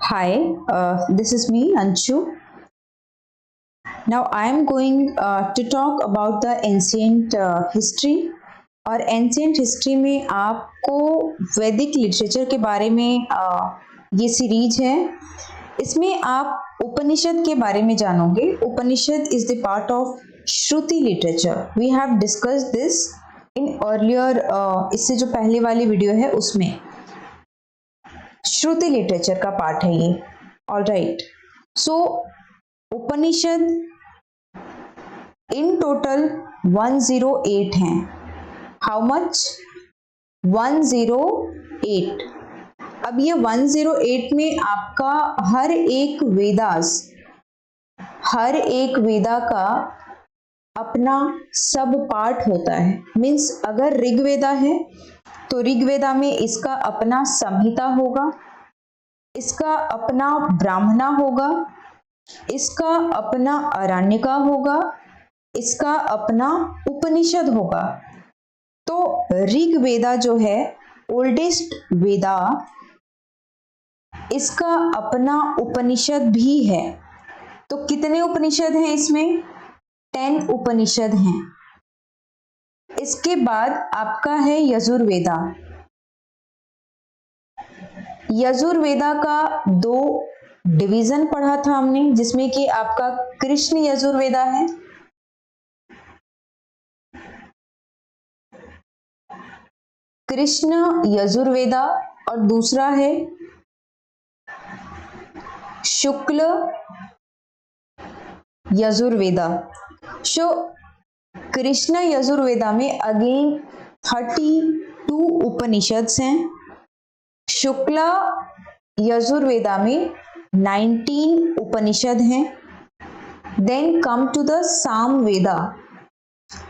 Hi, this is me, Anshu. Now I am going to talk about the ancient history. और ancient history में आपको वैदिक literature के बारे में ये सीरीज है। इसमें आप उपनिषद के बारे में जानोगे। Upanishad is the part of shruti literature. We have discussed this in earlier, इससे जो पहले वाली वीडियो है उसमें श्रुति लिटरेचर का पार्ट है ये। All right, so Upanishad in total 108 हैं। How much? 108। अब ये 108 में आपका हर एक वेदा का अपना सब पार्ट होता है। मीन्स अगर ऋग्वेदा है तो ऋग्वेदा में इसका अपना संहिता होगा, इसका अपना ब्राह्मणा होगा, इसका अपना आरण्यका होगा, इसका अपना उपनिषद होगा। तो ऋग्वेदा जो है ओल्डेस्ट वेदा, इसका अपना उपनिषद भी है। तो कितने उपनिषद हैं इसमें? 10 उपनिषद हैं। इसके बाद आपका है यजुर्वेदा। यजुर्वेदा का 2 डिवीजन पढ़ा था हमने, जिसमें कि आपका कृष्ण यजुर्वेदा है, कृष्ण यजुर्वेदा, और दूसरा है शुक्ल यजुर्वेदा। सो कृष्ण यजुर्वेदा में अगेन 32 उपनिषद हैं। शुक्ला यजुर्वेदा में 19 उपनिषद हैं। देन कम टू द साम वेदा।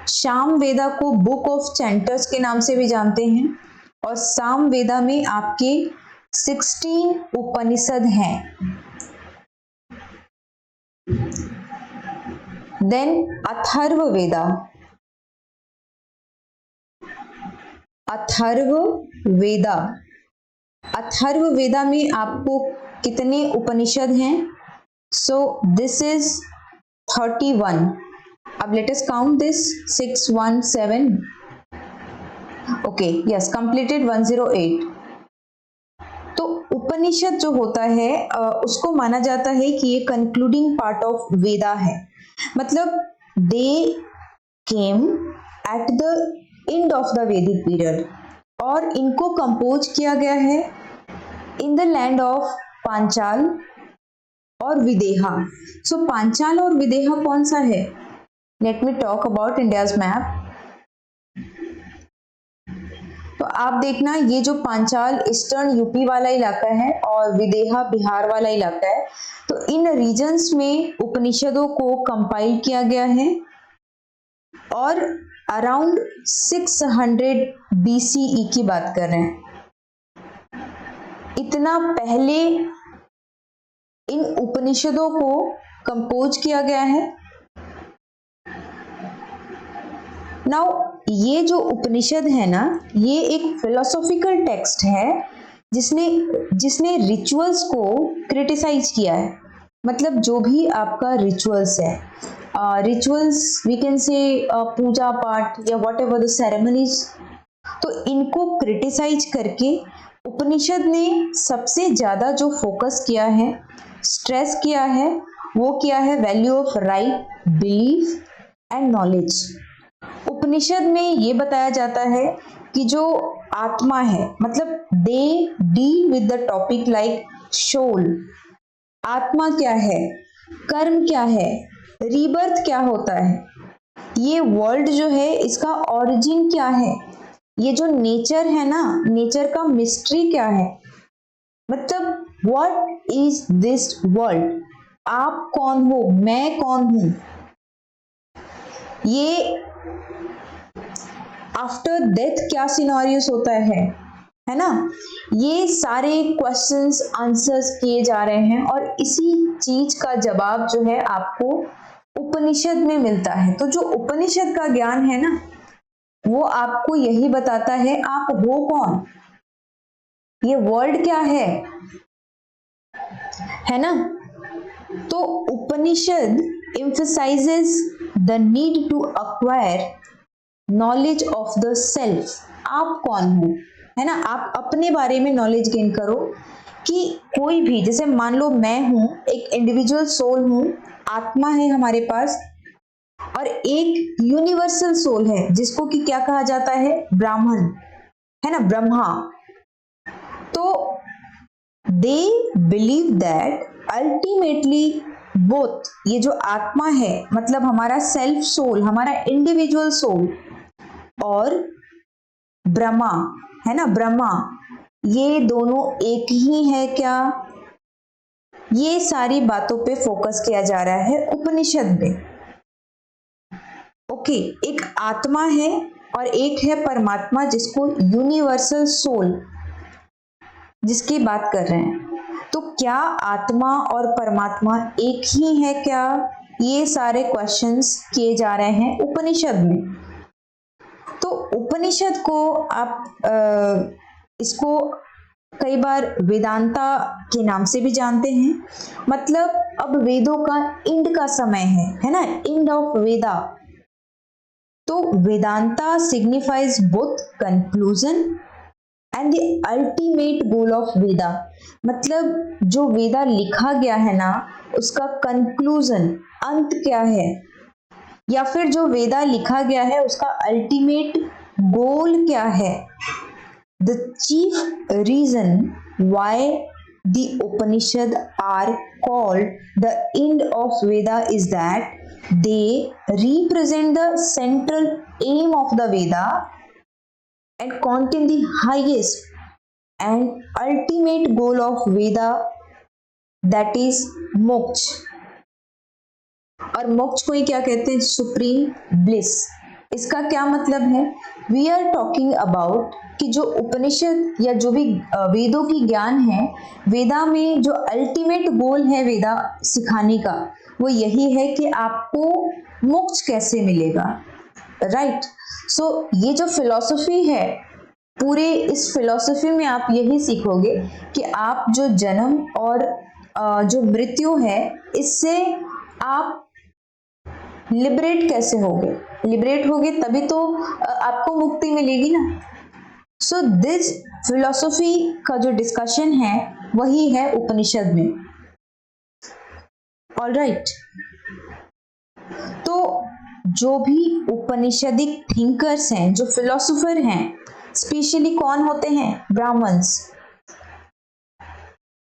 साम वेदा को बुक ऑफ चैंटर्स के नाम से भी जानते हैं, और साम वेदा में आपके 16 उपनिषद हैं। देन अथर्व वेदा। अथर्व वेदा में आपको कितने उपनिषद हैं? So this is 31। अब let us count this. 6 1 7। Okay, yes, completed 108। तो उपनिषद जो होता है उसको माना जाता है कि ये कंक्लूडिंग पार्ट ऑफ वेदा है। मतलब they came at the end of the Vedic period, और इनको कंपोज किया गया है in the land of Panchal और विदेहा। सो पांचाल और विदेहा कौन सा है? Let me talk about India's map. तो आप देखना, ये जो पांचाल ईस्टर्न यूपी वाला इलाका है और विदेहा बिहार वाला इलाका है। तो इन रीजन्स में उपनिषदों को कंपाइल किया गया है, और अराउंड 600 BCE की बात कर रहे हैं। इतना पहले इन उपनिषदों को कंपोज किया गया है। नाउ ये जो उपनिषद है ना, ये एक फिलोसॉफिकल टेक्स्ट है जिसने रिचुअल्स को क्रिटिसाइज किया है। मतलब जो भी आपका रिचुअल्स है, रिचुअल्स वी कैन से पूजा पाठ या व्हाट एवर द सेरेमनीज, तो इनको क्रिटिसाइज करके उपनिषद ने सबसे ज्यादा जो फोकस किया है, स्ट्रेस किया है, वो किया है value of right, belief and knowledge. Upanishad में ये बताया जाता है कि जो आत्मा है, मतलब they deal with the topic like soul. आत्मा क्या है, कर्म क्या है, रीबर्थ क्या होता है, ये वर्ल्ड जो है इसका ओरिजिन क्या है, ये जो नेचर है ना, नेचर का मिस्ट्री क्या है, मतलब व्हाट इज दिस वर्ल्ड, आप कौन हो, मैं कौन हूं, ये आफ्टर डेथ क्या सिनेरियोस होता है ना। ये सारे क्वेश्चंस आंसर्स किए जा रहे हैं, और इसी चीज का जवाब जो है आपको उपनिषद में मिलता है। तो जो उपनिषद का ज्ञान है ना, वो आपको यही बताता है आप हो कौन, ये वर्ल्ड क्या है, है ना। तो उपनिषद emphasizes the need to acquire knowledge of the self। आप कौन हो, है ना, आप अपने बारे में नॉलेज गेन करो कि कोई भी, जैसे मान लो मैं हूं, एक इंडिविजुअल सोल हूं, आत्मा है हमारे पास, और एक यूनिवर्सल सोल है जिसको कि क्या कहा जाता है, ब्राह्मण, है ना, ब्रह्मा। तो they believe that ultimately both, ये जो आत्मा है मतलब हमारा सेल्फ सोल, हमारा इंडिविजुअल सोल, और ब्रह्मा, है ना, ब्रह्मा, ये दोनों एक ही है क्या। ये सारी बातों पे फोकस किया जा रहा है उपनिषद में। ओके, एक आत्मा है और एक है परमात्मा, जिसको यूनिवर्सल सोल, जिसकी बात कर रहे हैं। तो क्या आत्मा और परमात्मा एक ही है क्या, ये सारे क्वेश्चंस किए जा रहे हैं उपनिषद में। तो उपनिषद को आप इसको कई बार वेदांता के नाम से भी जानते हैं। मतलब अब वेदों का इंड का समय है ना, इंड ऑफ वेदा। तो Vedanta signifies both conclusion and the ultimate goal of Veda. मतलब जो वेदा लिखा गया है ना, उसका कंक्लूजन, अंत क्या है, या फिर जो वेदा लिखा गया है उसका अल्टीमेट गोल क्या है। The chief reason why the Upanishad are called the end of Veda is that they represent the central aim of the Veda and contain the highest and ultimate goal of Veda, that is मोक्ष। और मोक्ष को ही क्या कहते हैं, supreme bliss. इसका क्या मतलब है, वी आर टॉकिंग अबाउट कि जो उपनिषद या जो भी वेदों की ज्ञान है, वेदा में जो अल्टीमेट गोल है वेदा सिखाने का, वो यही है कि आपको मोक्ष कैसे मिलेगा, राइट। सो ये जो फिलॉसफी है, पूरे इस फिलॉसफी में आप यही सीखोगे कि आप जो जन्म और जो मृत्यु है, इससे आप लिबरेट कैसे होगे, लिबरेट होगे तभी तो आपको मुक्ति मिलेगी ना। सो दिस फिलॉसफी का जो डिस्कशन है वही है उपनिषद में। ऑल राइट, तो जो भी उपनिषदिक थिंकर्स हैं, जो फिलोसोफर हैं, स्पेशली कौन होते हैं, ब्राह्मण्स,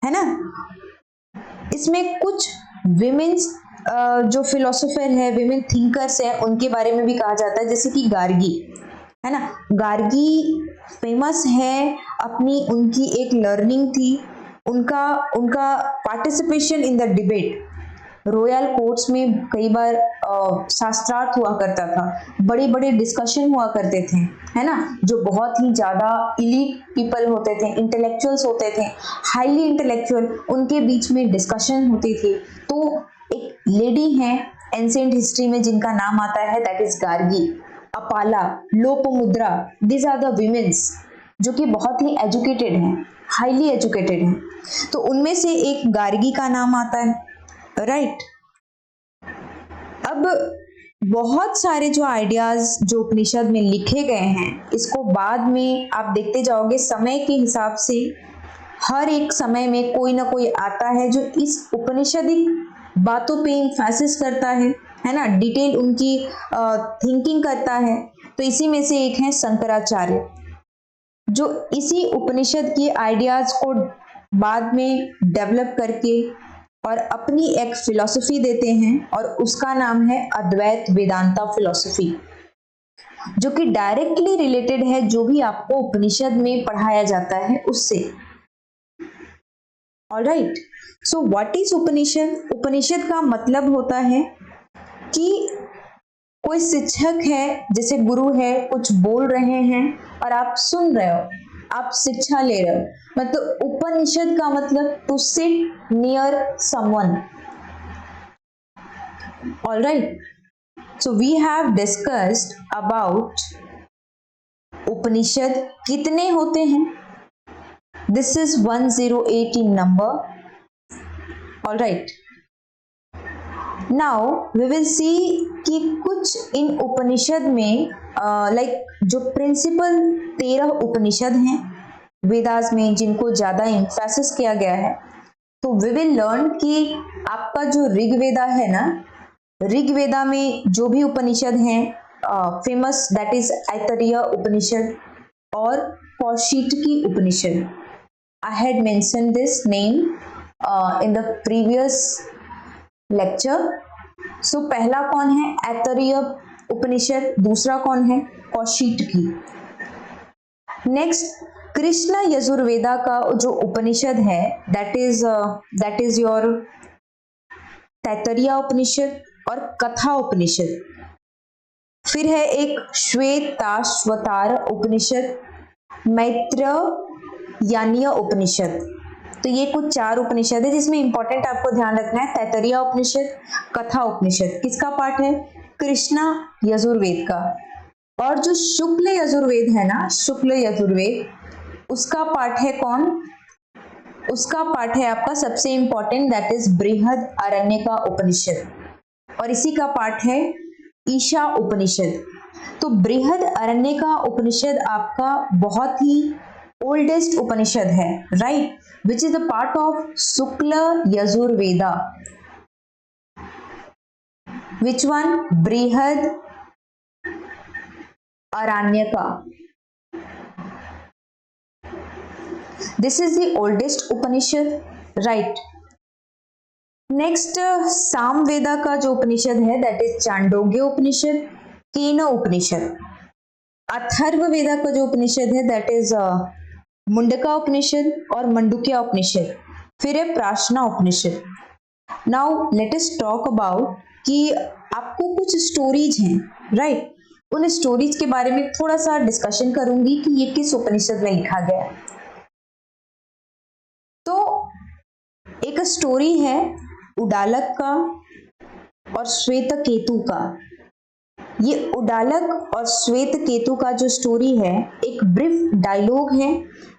है ना। इसमें कुछ विमेन्स जो फिलोसोफर है, विमेन थिंकर्स है, उनके बारे में भी कहा जाता है, जैसे कि गार्गी, है ना। गार्गी फेमस है अपनी, उनकी एक लर्निंग थी, उनका participation in the debate, royal courts में कई बार शास्त्रार्थ हुआ करता था, बड़े बड़े डिस्कशन हुआ करते थे, है ना, जो बहुत ही ज्यादा इलीट पीपल होते थे, इंटेलेक्चुअल्स होते थे, हाईली इंटेलेक्चुअल, उनके बीच में डिस्कशन होती थी। तो एक लेडी है एंशिएंट हिस्ट्री में जिनका नाम आता है, that is Gargi, Apala, Lopamudra, these are the womens जो कि बहुत ही एजुकेटेड हैं, हाईली एजुकेटेड हैं। तो उनमें से एक गार्गी का नाम आता है, राइट। अब बहुत सारे जो आइडियाज जो उपनिषद में लिखे गए हैं, इसको बाद में आप देखते जाओगे समय के हिसाब से, हर एक समय में कोई ना कोई आता है जो इस उपनिषदिक बातों पे एम्फेसिस करता है ना, डिटेल उनकी थिंकिंग करता है। तो इसी में से एक है शंकराचार्य, जो इसी उपनिषद के आइडियाज को बाद में डेवलप करके और अपनी एक फिलॉसफी देते हैं, और उसका नाम है अद्वैत वेदांता फिलॉसफी, जो कि डायरेक्टली रिलेटेड है जो भी आपको उपनिषद में पढ़ाया जाता है उससे। ऑलराइट, सो व्हाट इज उपनिषद। उपनिषद का मतलब होता है कि कोई शिक्षक है, जैसे गुरु है, कुछ बोल रहे हैं और आप सुन रहे हो, आप शिक्षा ले रहे हो। मतलब उपनिषद का मतलब to sit near someone. Alright, so we have discussed about Upanishad कितने होते हैं। This is 108 in number, all right, now we will see कि कुछ इन उपनिषद में जो प्रिंसिपल 13 उपनिषद हैं वेदास में जिनको ज्यादा एम्फेसिस किया गया है, तो वी विल लर्न कि आपका जो ऋग्वेदा है ना, ऋग्वेदा में जो भी उपनिषद हैं famous, that is Aitareya Upanishad और Kaushiki Upanishad. I had mention this name in the previous lecture. So पहला कौन है? ऐतरेय उपनिषद. दूसरा कौन है? कौशिकी. नेक्स्ट कृष्ण यजुर्वेदा का जो उपनिषद है दैट इज योर तैतरीय उपनिषद और कथा उपनिषद. फिर है एक श्वेताश्वतार उपनिषद, मैत्रेयनीय उपनिषद. तो ये कुछ 4 उपनिषद है जिसमें इंपॉर्टेंट आपको ध्यान रखना है तैतरीय उपनिषद, कथा उपनिषद. किसका पाठ है? कृष्णा यजुर्वेद का. और जो शुक्ल यजुर्वेद है ना, शुक्ल यजुर्वेद, उसका पाठ है कौन? उसका पाठ है आपका सबसे इंपॉर्टेंट, दैट इज बृहद अरण्यका उपनिषद. और इसी का पाठ है ईशा उपनिषद. तो बृहद अरण्यका उपनिषद आपका बहुत ही ओल्डेस्ट उपनिषद है, right, which is the part of Shukla Yajurveda. Which one? बृहद अरण्यका. This is the oldest Upanishad, right? Next, Samaveda का जो उपनिषद है that is चांडोग्य उपनिषद, केन उपनिषद. अथर्ववेदा का जो उपनिषद है that is मुंडका उपनिषद और मंडुक्य उपनिषद. फिर है प्राशना उपनिषद. Now let us talk about कि आपको कुछ स्टोरीज हैं, right? उन स्टोरीज के बारे में थोड़ा सा डिस्कशन करूंगी कि ये किस उपनिषद में लिखा गया है. तो एक स्टोरी है उडालक का और श्वेत केतु का. ये उडालक और श्वेत केतु का जो स्टोरी है एक ब्रीफ डायलॉग है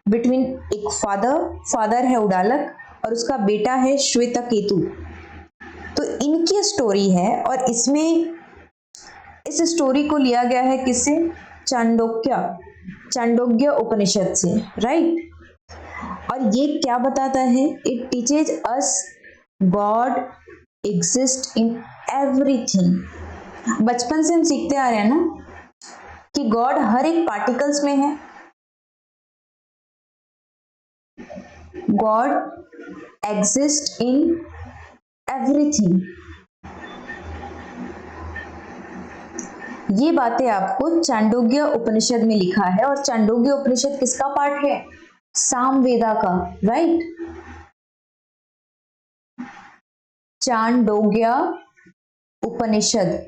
बिटवीन एक फादर है उडालक और उसका बेटा है श्वेत केतु. तो इनकी स्टोरी है और इसमें इस स्टोरी को लिया गया है किससे? चांडोग्य उपनिषद से, राइट. और ये क्या बताता है? It teaches us God exist in everything. बचपन से हम सीखते आ रहे हैं ना कि गॉड हर एक पार्टिकल्स में है. God exist in everything. ये बातें आपको चांडोग्य उपनिषद में लिखा है. और चांडोग्य उपनिषद किसका पाठ है? सामवेदा का, right. Chandogya Upanishad.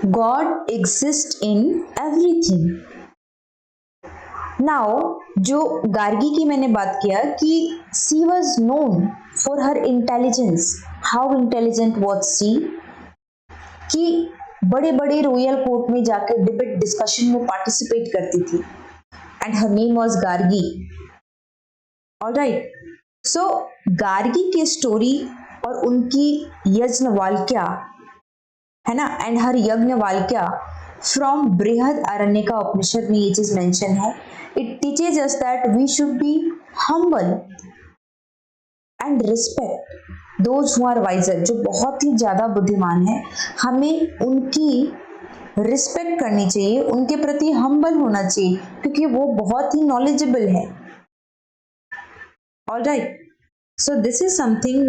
God exist in everything. Now जो गार्गी की मैंने बात किया कि she was known for her intelligence. How intelligent was she? कि बड़े बड़े रॉयल कोर्ट में जाकर डिबेट डिस्कशन में पार्टिसिपेट करती थी. And her name was Gargi. Alright. So Gargi की स्टोरी और उनकी यज्ञवाल्क्या है ना, एंड हर यज्ञवाल्क्या फ्रॉम बृहद अरण्यका उपनिषद में ये चीज मेंशन है. It teaches us that we should be humble and respect those who are wiser. जो बहुत ही ज्यादा बुद्धिमान है, हमें उनकी रिस्पेक्ट करनी चाहिए, उनके प्रति हम्बल होना चाहिए क्योंकि वो बहुत ही नॉलेजेबल है. Alright. So this is something.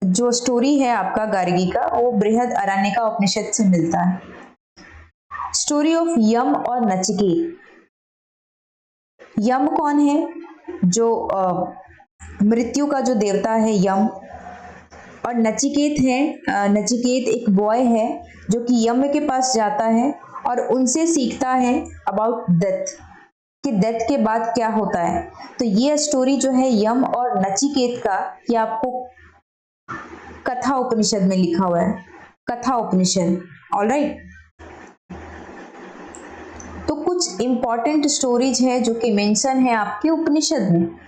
जो स्टोरी है आपका गार्गी का वो बृहद अरण्यका उपनिषद से मिलता है. स्टोरी ऑफ यम और नचिकेत. यम कौन है? जो मृत्यु का जो देवता है यम. और नचिकेत है, नचिकेत एक बॉय है जो कि यम के पास जाता है और उनसे सीखता है अबाउट डेथ, कि डेथ के बाद क्या होता है. तो ये स्टोरी जो है यम और नचिकेत का, ये आपको कथा उपनिषद में लिखा हुआ है. कथा उपनिषद. ऑलराइट. तो कुछ कुछ इंपॉर्टेंट स्टोरीज है जो कि मेंशन है आपके उपनिषद में।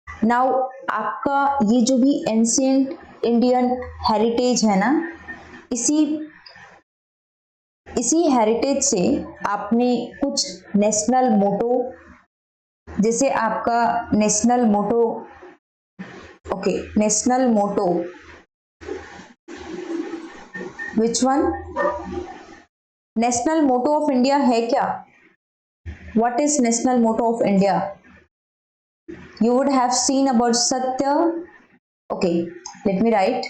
नाउ आपका ये जो भी एंशिएंट इंडियन हेरिटेज है ना, इसी हेरिटेज से आपने कुछ नेशनल मोटो, जैसे आपका national motto, national motto, which one? National motto of India है क्या? What is national motto of India? You would have seen about Satya. Okay, let me write.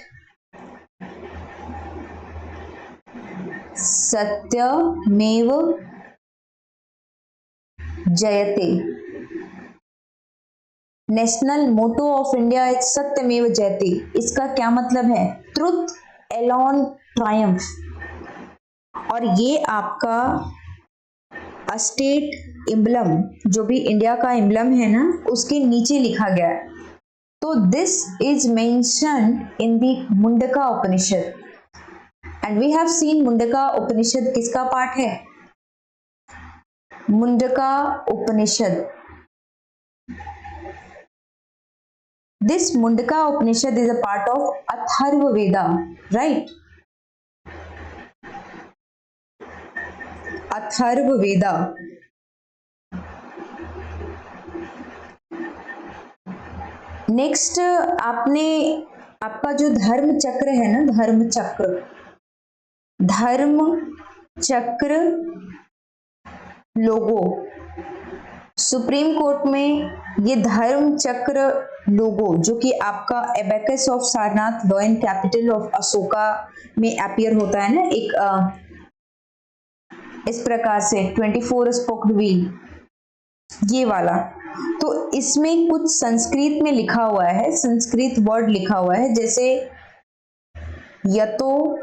Satyamev Jayate. National motto of India is Satyamev Jayate. इसका क्या मतलब है? Truth alone triumph. और ये आपका state emblem, जो भी इंडिया का एम्बलम है ना, उसके नीचे लिखा गया है। तो this is mentioned in the Mundaka Upanishad and we have seen Mundaka Upanishad किसका पार्ट है? Mundaka Upanishad. This Mundaka Upanishad is a part of Atharvaveda, right? Atharvaveda. Next आपका जो धर्म चक्र है ना, धर्म चक्र लोगो, सुप्रीम कोर्ट में ये धर्म चक्र लोगो, जो कि आपका abacus of Sarnath, law and capital of Ashoka में अपीयर होता है ना, एक इस प्रकार से 24 स्पोक्ड व्हील, ये वाला। तो इसमें कुछ संस्कृत में लिखा हुआ है, संस्कृत वर्ड लिखा हुआ है, जैसे यतो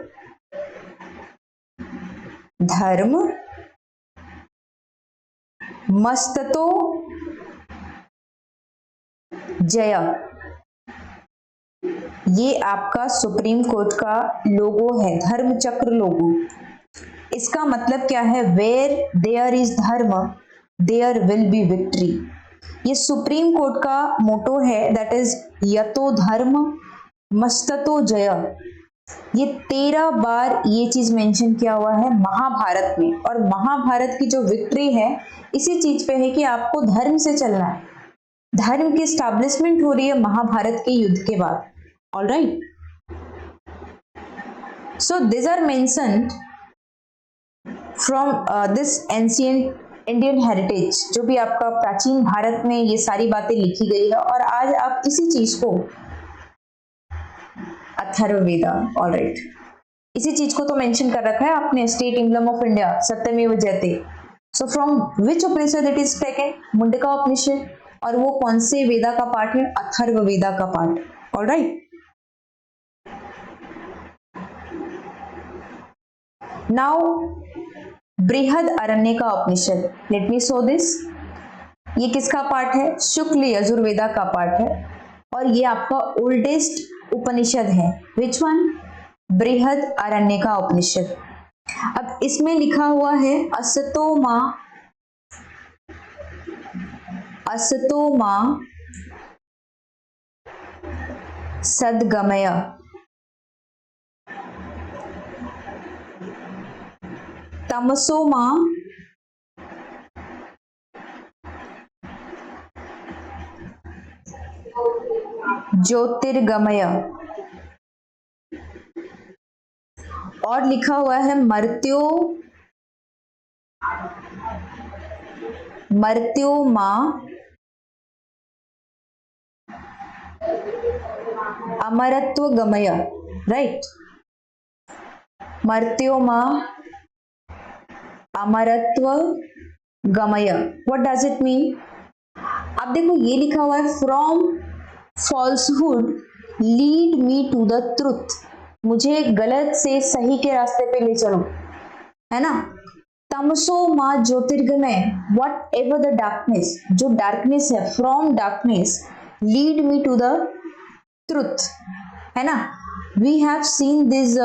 धर्म मस्ततो जय। ये आपका सुप्रीम कोर्ट का लोगो है, धर्म चक्र लोगो। इसका मतलब क्या है? वेयर देयर इज धर्म देयर विल बी विक्ट्री। ये सुप्रीम कोर्ट का मोटो है, दैट इज यतो धर्म मस्ततो जय। ये 13 बार ये चीज मेंशन किया हुआ है महाभारत में, और महाभारत की जो विक्ट्री है इसी चीज पे है कि आपको धर्म से चलना है। धर्म की स्टैब्लिशमेंट हो रही है महाभारत के युद्ध के बाद। All right, so this are mentioned from this ancient Indian heritage, जो भी आपका प्राचीन भारत में ये सारी बातें लिखी गई है, और आज आप इसी चीज को अथर्ववेदा, ऑलराइट, इसी चीज को तो मेंशन कर रखा है आपने, स्टेट एम्बलम ऑफ इंडिया सत्यमेव जयते। So from which Upanishad it is taken? Mundaka Upanishad. और वो कौन से वेदा का पार्ट है? अथर्ववेदा का पार्ट। ऑलराइट, नाउ बृहद अरण्यका उपनिषद, लेट मी शो दिस। ये किसका पार्ट है? शुक्ल यजुर्वेदा का पार्ट है, और ये आपका ओल्डेस्ट उपनिषद है। Which one? बृहद अरण्यका उपनिषद। अब इसमें लिखा हुआ है असतो मां सद्गमय। तमसो मां ज्योतिर्गमय। और लिखा हुआ है मर्त्यो मां अमरत्व गमय। राइट, मर्त्यो मां अमरत्व गमय। What does it mean? अब देखो ये लिखा हुआ है from falsehood lead me to the truth. मुझे गलत से सही के रास्ते पे ले चलो, है ना। तमसो मां ज्योतिर्गमय, वट एवर द डार्कनेस, जो डार्कनेस है, from darkness lead me to the truth, है ना। we have seen these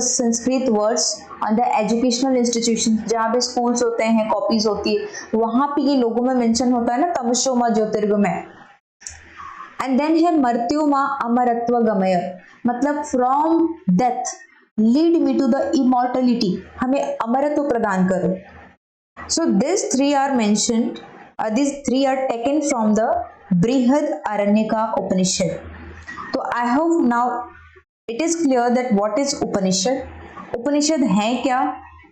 Sanskrit words on the educational institutions, जहाँ पे schools होते हैं, copies होती है, वहाँ पे ये लोगों में mention होता है ना, तमसोमा ज्योतिर्गमय। एंड देन है मृत्युमा अमरत्व गमय, मतलब from death lead me to the immortality, हमें अमरत्व प्रदान करो। So this three are mentioned, these three are taken from the Brihad Aranyaka Upanishad. तो I hope now it is clear that what is Upanishad, उपनिषद हैं क्या,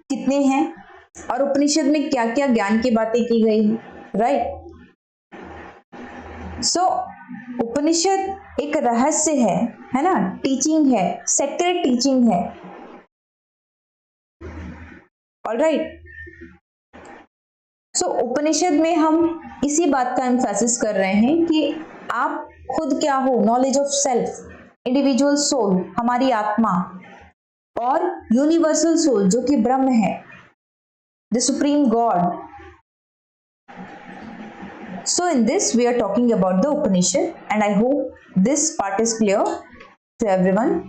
कितने हैं, और उपनिषद में क्या क्या ज्ञान की बातें की गई है, राइट। सो उपनिषद एक रहस्य है ना, टीचिंग है, सेक्रेट टीचिंग है, ऑलराइट। सो उपनिषद में हम इसी बात का एम्फेसिस कर रहे हैं कि आप खुद क्या हो, knowledge of self, individual soul, हमारी आत्मा, और यूनिवर्सल सोल जो कि ब्रह्म है, the supreme God. So in this we are talking about the Upanishad and I hope this part is clear to everyone.